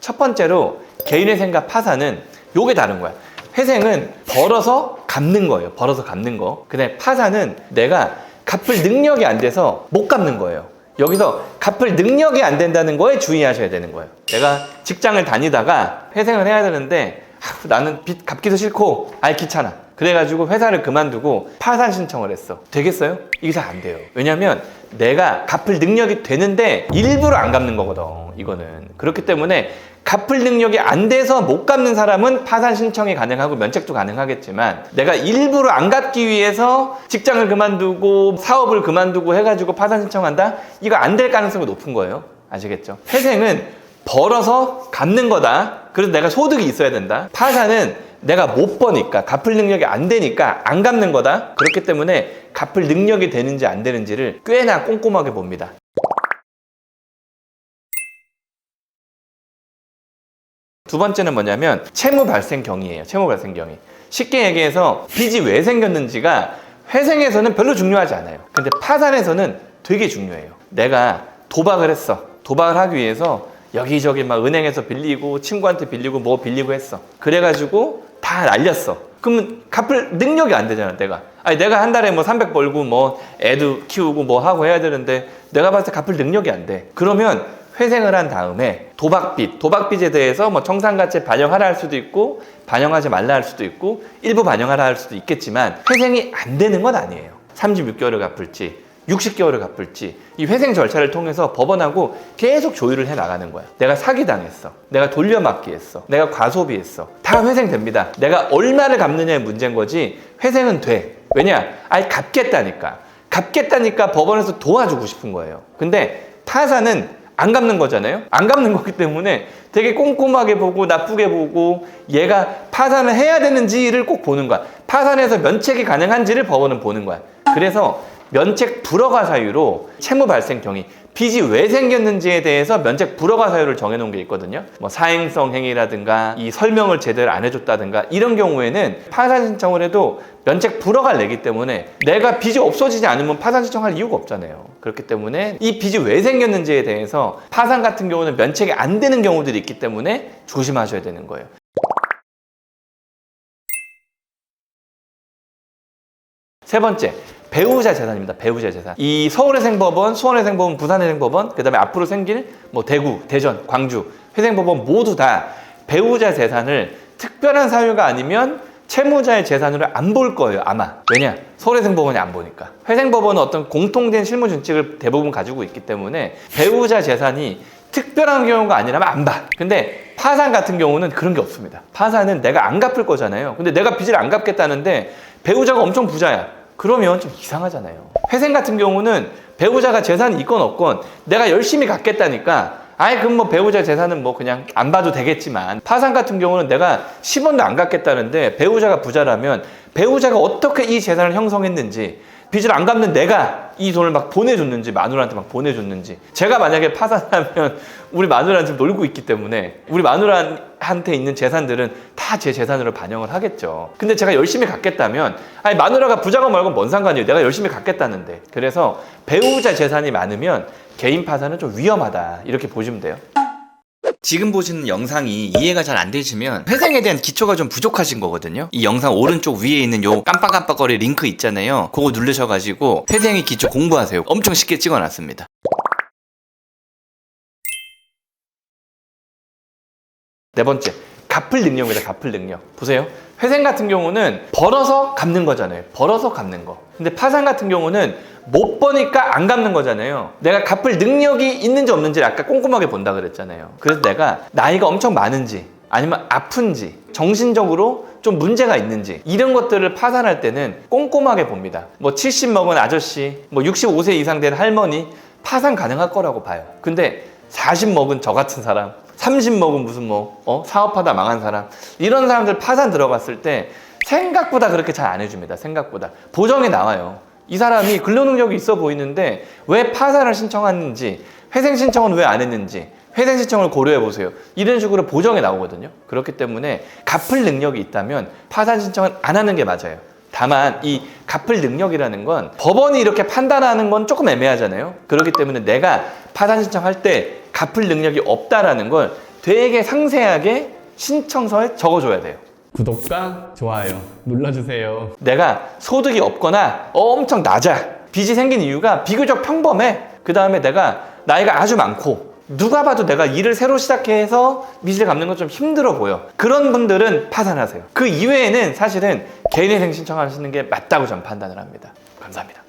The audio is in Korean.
첫 번째로 개인회생과 파산은 요게 다른 거야. 회생은 벌어서 갚는 거예요. 벌어서 갚는 거. 근데 파산은 내가 갚을 능력이 안 돼서 못 갚는 거예요. 여기서 갚을 능력이 안 된다는 거에 주의하셔야 되는 거예요. 내가 직장을 다니다가 회생을 해야 되는데 나는 빚 갚기도 싫고 귀찮아. 그래가지고 회사를 그만두고 파산 신청을 했어. 되겠어요? 이게 잘 안 돼요. 왜냐면 내가 갚을 능력이 되는데 일부러 안 갚는 거거든. 이거는. 그렇기 때문에 갚을 능력이 안 돼서 못 갚는 사람은 파산 신청이 가능하고 면책도 가능하겠지만 내가 일부러 안 갚기 위해서 직장을 그만두고 사업을 그만두고 해가지고 파산 신청한다? 이거 안 될 가능성이 높은 거예요. 아시겠죠? 회생은 벌어서 갚는 거다. 그래서 내가 소득이 있어야 된다. 파산은 내가 못 버니까 갚을 능력이 안 되니까 안 갚는 거다. 그렇기 때문에 갚을 능력이 되는지 안 되는지를 꽤나 꼼꼼하게 봅니다. 두 번째는 뭐냐면 채무 발생 경위예요. 채무 발생 경위. 쉽게 얘기해서 빚이 왜 생겼는지가 회생에서는 별로 중요하지 않아요. 근데 파산에서는 되게 중요해요. 내가 도박을 했어. 도박을 하기 위해서 여기저기 막 은행에서 빌리고 친구한테 빌리고 뭐 빌리고 했어. 그래가지고 다 날렸어. 그러면 갚을 능력이 안 되잖아. 내가 한 달에 뭐 300 벌고 뭐 애도 키우고 뭐 하고 해야 되는데 내가 봤을 때 갚을 능력이 안 돼. 그러면 회생을 한 다음에 도박빚에 대해서 뭐 청산가치 반영하라 할 수도 있고 반영하지 말라 할 수도 있고 일부 반영하라 할 수도 있겠지만 회생이 안 되는 건 아니에요. 36개월을 갚을지 60개월을 갚을지 이 회생 절차를 통해서 법원하고 계속 조율을 해 나가는 거야. 내가 사기당했어. 내가 돌려막기 했어. 내가 과소비했어. 다 회생됩니다. 내가 얼마를 갚느냐의 문제인 거지 회생은 돼. 왜냐? 갚겠다니까. 갚겠다니까 법원에서 도와주고 싶은 거예요. 근데 파산은 안 갚는 거잖아요. 안 갚는 거기 때문에 되게 꼼꼼하게 보고 나쁘게 보고 얘가 파산을 해야 되는지를 꼭 보는 거야. 파산해서 면책이 가능한지를 법원은 보는 거야. 그래서 면책 불허가 사유로 채무 발생 경위, 빚이 왜 생겼는지에 대해서 면책 불허가 사유를 정해놓은 게 있거든요. 뭐 사행성 행위라든가 이 설명을 제대로 안 해줬다든가 이런 경우에는 파산 신청을 해도 면책 불허가 내기 때문에 내가 빚이 없어지지 않으면 파산 신청할 이유가 없잖아요. 그렇기 때문에 이 빚이 왜 생겼는지에 대해서 파산 같은 경우는 면책이 안 되는 경우들이 있기 때문에 조심하셔야 되는 거예요. 세 번째, 배우자 재산입니다. 배우자 재산. 이 서울회생법원, 수원회생법원, 부산회생법원, 그 다음에 앞으로 생길 뭐 대구, 대전, 광주 회생법원 모두 다 배우자 재산을 특별한 사유가 아니면 채무자의 재산으로 안 볼 거예요. 아마. 왜냐? 서울회생법원이 안 보니까. 회생법원은 어떤 공통된 실무 준칙을 대부분 가지고 있기 때문에 배우자 재산이 특별한 경우가 아니라면 안 봐. 근데 파산 같은 경우는 그런 게 없습니다. 파산은 내가 안 갚을 거잖아요. 근데 내가 빚을 안 갚겠다는데 배우자가 엄청 부자야. 그러면 좀 이상하잖아요. 회생 같은 경우는 배우자가 재산이 있건 없건 내가 열심히 갚겠다니까 그럼 뭐 배우자 재산은 뭐 그냥 안 봐도 되겠지만 파산 같은 경우는 내가 10원도 안 갚겠다는데 배우자가 부자라면 배우자가 어떻게 이 재산을 형성했는지 빚을 안 갚는 내가 이 돈을 막 보내줬는지 마누라한테 막 보내줬는지 제가 만약에 파산하면 우리 마누라는 지금 놀고 있기 때문에 우리 마누라한테 있는 재산들은 다 제 재산으로 반영을 하겠죠. 근데 제가 열심히 갚겠다면 마누라가 부자가 말고 뭔 상관이에요. 내가 열심히 갚겠다는데. 그래서 배우자 재산이 많으면 개인 파산은 좀 위험하다 이렇게 보시면 돼요. 지금 보시는 영상이 이해가 잘 안 되시면 회생에 대한 기초가 좀 부족하신 거거든요. 이 영상 오른쪽 위에 있는 요 깜빡깜빡거리 링크 있잖아요. 그거 누르셔가지고 회생의 기초 공부하세요. 엄청 쉽게 찍어놨습니다. 네 번째, 갚을 능력입니다. 갚을 능력. 보세요. 회생 같은 경우는 벌어서 갚는 거잖아요. 벌어서 갚는 거. 근데 파산 같은 경우는 못 버니까 안 갚는 거잖아요. 내가 갚을 능력이 있는지 없는지 아까 꼼꼼하게 본다 그랬잖아요. 그래서 내가 나이가 엄청 많은지 아니면 아픈지 정신적으로 좀 문제가 있는지 이런 것들을 파산할 때는 꼼꼼하게 봅니다. 뭐 70 먹은 아저씨, 뭐 65세 이상 된 할머니 파산 가능할 거라고 봐요. 근데 40 먹은 저 같은 사람 30 먹은 무슨 사업하다 망한 사람 이런 사람들 파산 들어갔을 때 생각보다 그렇게 잘 안 해줍니다. 생각보다 보정이 나와요. 이 사람이 근로능력이 있어 보이는데 왜 파산을 신청했는지 회생 신청은 왜 안 했는지 회생 신청을 고려해 보세요. 이런 식으로 보정이 나오거든요. 그렇기 때문에 갚을 능력이 있다면 파산 신청은 안 하는 게 맞아요. 다만 이 갚을 능력이라는 건 법원이 이렇게 판단하는 건 조금 애매하잖아요. 그렇기 때문에 내가 파산 신청할 때 갚을 능력이 없다라는 걸 되게 상세하게 신청서에 적어줘야 돼요. 구독과 좋아요 눌러주세요. 내가 소득이 없거나 엄청 낮아. 빚이 생긴 이유가 비교적 평범해. 그 다음에 내가 나이가 아주 많고 누가 봐도 내가 일을 새로 시작해서 빚을 갚는 건 좀 힘들어 보여. 그런 분들은 파산하세요. 그 이외에는 사실은 개인회생 신청하시는 게 맞다고 저는 판단을 합니다. 감사합니다.